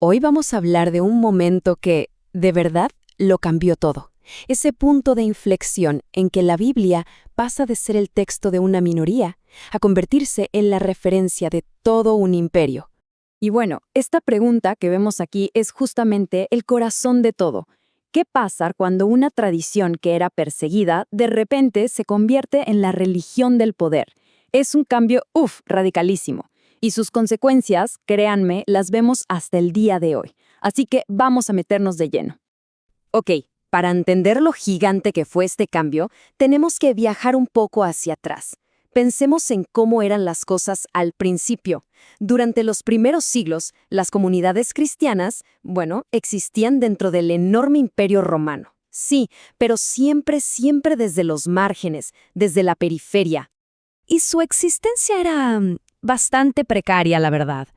Hoy vamos a hablar de un momento que, de verdad, lo cambió todo. Ese punto de inflexión en que la Biblia pasa de ser el texto de una minoría a convertirse en la referencia de todo un imperio. Y bueno, esta pregunta que vemos aquí es justamente el corazón de todo. ¿Qué pasa cuando una tradición que era perseguida de repente se convierte en la religión del poder? Es un cambio, radicalísimo. Y sus consecuencias, créanme, las vemos hasta el día de hoy. Así que vamos a meternos de lleno. Ok, para entender lo gigante que fue este cambio, tenemos que viajar un poco hacia atrás. Pensemos en cómo eran las cosas al principio. Durante los primeros siglos, las comunidades cristianas, existían dentro del enorme imperio romano. Sí, pero siempre desde los márgenes, desde la periferia. Y su existencia era bastante precaria, la verdad.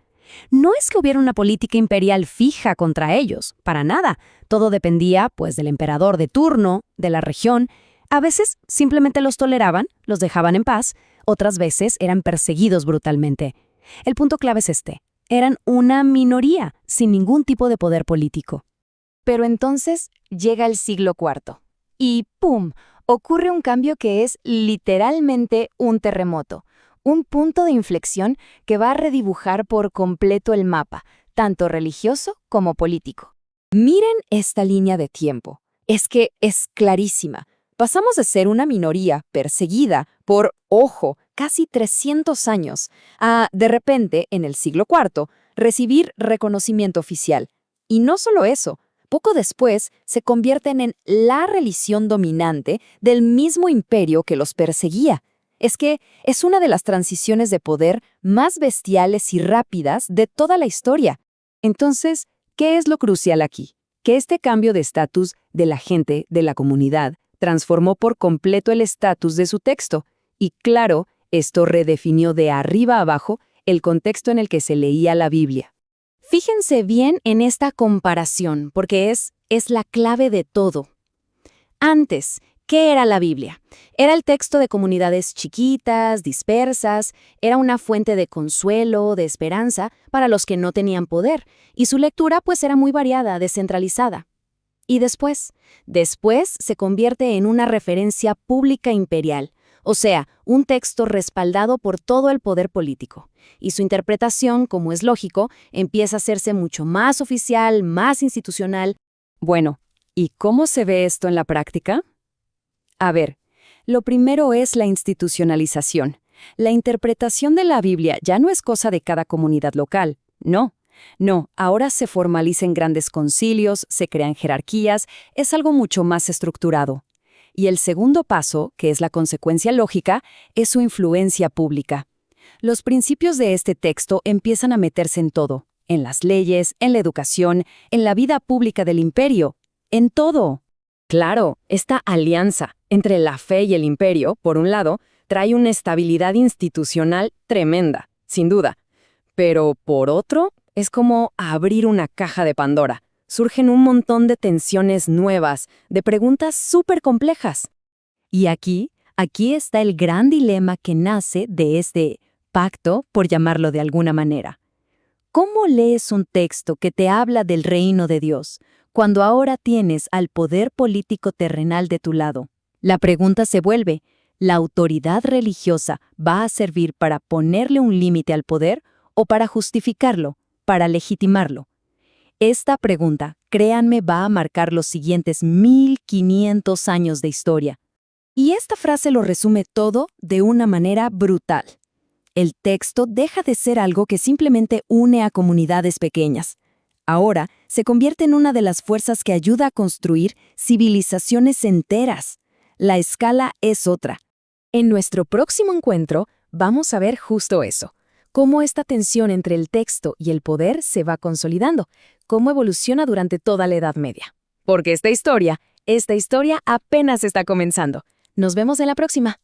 No es que hubiera una política imperial fija contra ellos, para nada. Todo dependía, pues, del emperador de turno, de la región. A veces simplemente los toleraban, los dejaban en paz, otras veces eran perseguidos brutalmente. El punto clave es este: eran una minoría, sin ningún tipo de poder político. Pero entonces llega el siglo IV y ¡pum!, ocurre un cambio que es literalmente un terremoto, un punto de inflexión que va a redibujar por completo el mapa, tanto religioso como político. Miren esta línea de tiempo. Es que es clarísima. Pasamos de ser una minoría perseguida por, casi 300 años, a, de repente, en el siglo IV, recibir reconocimiento oficial. Y no solo eso, poco después se convierten en la religión dominante del mismo imperio que los perseguía. Es que es una de las transiciones de poder más bestiales y rápidas de toda la historia. Entonces, ¿qué es lo crucial aquí? Que este cambio de estatus de la gente, de la comunidad, transformó por completo el estatus de su texto. Y claro, esto redefinió de arriba a abajo el contexto en el que se leía la Biblia. Fíjense bien en esta comparación, porque es la clave de todo. Antes, ¿qué era la Biblia? Era el texto de comunidades chiquitas, dispersas, era una fuente de consuelo, de esperanza para los que no tenían poder, y su lectura pues era muy variada, descentralizada. Y después se convierte en una referencia pública imperial, o sea, un texto respaldado por todo el poder político. Y su interpretación, como es lógico, empieza a hacerse mucho más oficial, más institucional. Bueno, ¿y cómo se ve esto en la práctica? A ver, lo primero es la institucionalización. La interpretación de la Biblia ya no es cosa de cada comunidad local, no. No, ahora se formaliza en grandes concilios, se crean jerarquías, es algo mucho más estructurado. Y el segundo paso, que es la consecuencia lógica, es su influencia pública. Los principios de este texto empiezan a meterse en todo, en las leyes, en la educación, en la vida pública del imperio, en todo. Claro, esta alianza entre la fe y el imperio, por un lado, trae una estabilidad institucional tremenda, sin duda. Pero por otro, es como abrir una caja de Pandora. Surgen un montón de tensiones nuevas, de preguntas súper complejas. Y aquí está el gran dilema que nace de este pacto, por llamarlo de alguna manera. ¿Cómo lees un texto que te habla del reino de Dios, cuando ahora tienes al poder político terrenal de tu lado? La pregunta se vuelve: ¿la autoridad religiosa va a servir para ponerle un límite al poder o para justificarlo, para legitimarlo? Esta pregunta, créanme, va a marcar los siguientes 1500 años de historia. Y esta frase lo resume todo de una manera brutal. El texto deja de ser algo que simplemente une a comunidades pequeñas. Ahora se convierte en una de las fuerzas que ayuda a construir civilizaciones enteras. La escala es otra. En nuestro próximo encuentro vamos a ver justo eso. Cómo esta tensión entre el texto y el poder se va consolidando, cómo evoluciona durante toda la Edad Media. Porque esta historia apenas está comenzando. Nos vemos en la próxima.